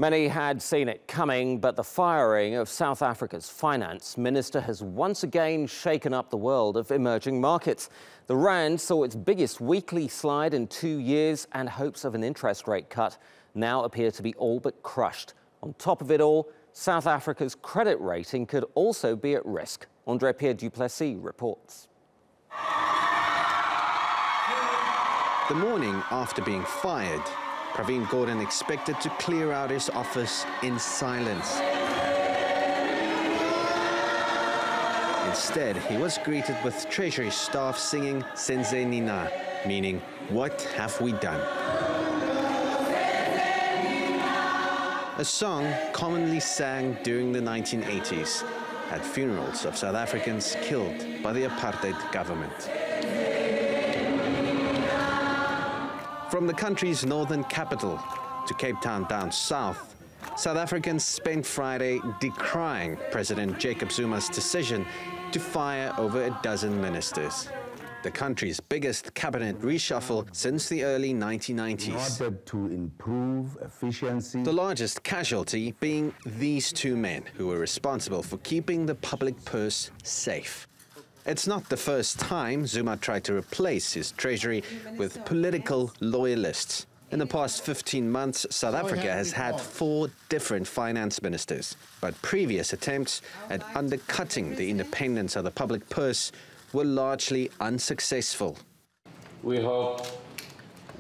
Many had seen it coming, but the firing of South Africa's finance minister has once again shaken up the world of emerging markets. The rand saw its biggest weekly slide in 2 years, and hopes of an interest rate cut now appear to be all but crushed. On top of it all, South Africa's credit rating could also be at risk. Andre-Pierre du Plessis reports. The morning after being fired, Pravin Gordhan expected to clear out his office in silence. Instead, he was greeted with Treasury staff singing Senze Nina, meaning, "What have we done?" A song commonly sang during the 1980s at funerals of South Africans killed by the apartheid government. From the country's northern capital to Cape Town down south, South Africans spent Friday decrying President Jacob Zuma's decision to fire over a dozen ministers. The country's biggest cabinet reshuffle since the early 1990s. In order to improve efficiency. The largest casualty being these two men who were responsible for keeping the public purse safe. It's not the first time Zuma tried to replace his treasury with political loyalists. In the past 15 months, South Africa has had 4 different finance ministers. But previous attempts at undercutting the independence of the public purse were largely unsuccessful. We hope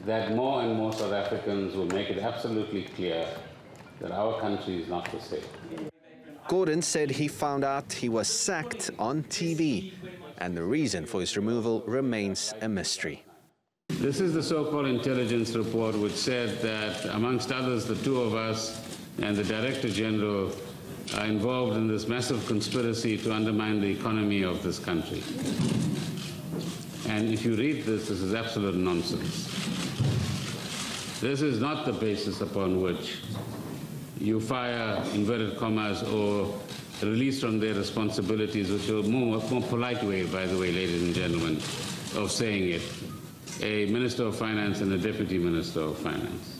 that more and more South Africans will make it absolutely clear that our country is not for sale. Gordhan said he found out he was sacked on TV, and the reason for his removal remains a mystery. This is the so-called intelligence report, which said that, amongst others, the 2 of us and the Director General are involved in this massive conspiracy to undermine the economy of this country. And if you read this, this is absolute nonsense. This is not the basis upon which you fire, inverted commas, or release from their responsibilities, which is a more polite way, by the way, ladies and gentlemen, of saying it, a Minister of Finance and a Deputy Minister of Finance.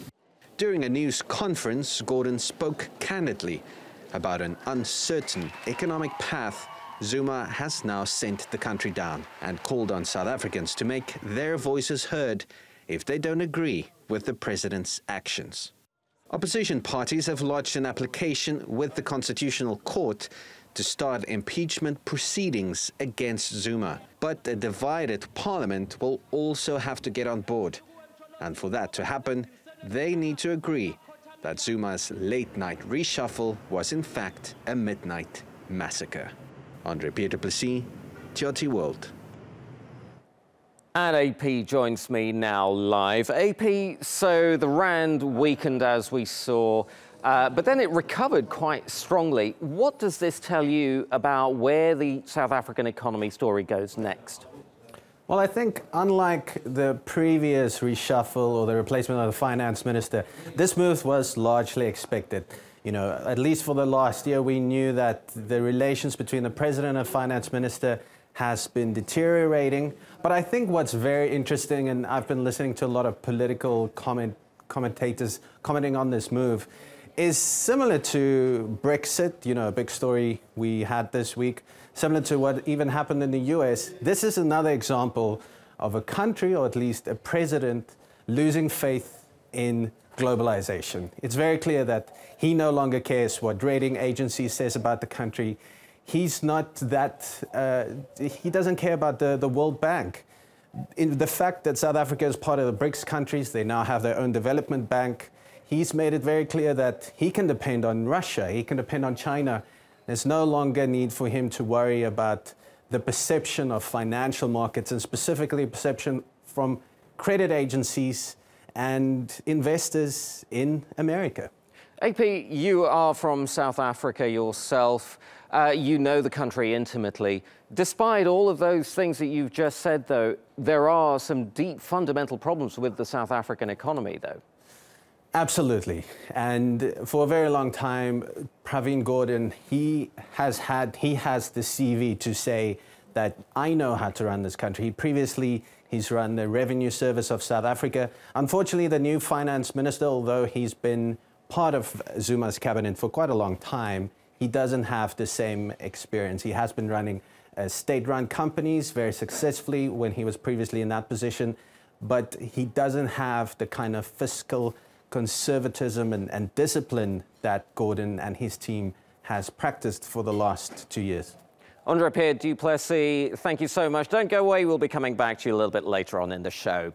During a news conference, Gordhan spoke candidly about an uncertain economic path Zuma has now sent the country down, and called on South Africans to make their voices heard if they don't agree with the president's actions. Opposition parties have lodged an application with the Constitutional Court to start impeachment proceedings against Zuma. But a divided parliament will also have to get on board. And for that to happen, they need to agree that Zuma's late-night reshuffle was in fact a midnight massacre. Andre-Pierre du Plessis, TRT World. And AP joins me now live. AP, so the rand weakened as we saw, but then it recovered quite strongly. What does this tell you about where the South African economy story goes next? Well, I think unlike the previous reshuffle or the replacement of the finance minister, this move was largely expected. You know, at least for the last year, we knew that the relations between the president and finance minister has been deteriorating. But I think what's very interesting, and I've been listening to a lot of political commentators commenting on this move, is similar to Brexit, you know, a big story we had this week, similar to what even happened in the US. This is another example of a country, or at least a president, losing faith in globalization. It's very clear that he no longer cares what rating agencies says about the country. He's not that, he doesn't care about the World Bank. In the fact that South Africa is part of the BRICS countries, they now have their own development bank. He's made it very clear that he can depend on Russia, he can depend on China. There's no longer need for him to worry about the perception of financial markets, and specifically perception from credit agencies and investors in America. AP, you are from South Africa yourself. You know the country intimately. Despite all of those things that you've just said, though, there are some deep fundamental problems with the South African economy, though. Absolutely. And for a very long time, Pravin Gordhan, he has the CV to say that I know how to run this country. He's run the Revenue Service of South Africa. Unfortunately, the new finance minister, although he's been part of Zuma's cabinet for quite a long time, he doesn't have the same experience. He has been running state-run companies very successfully when he was previously in that position, but he doesn't have the kind of fiscal conservatism and discipline that Gordon and his team has practiced for the last 2 years. Andre-Pierre du Plessis, thank you so much. Don't go away. We'll be coming back to you a little bit later on in the show.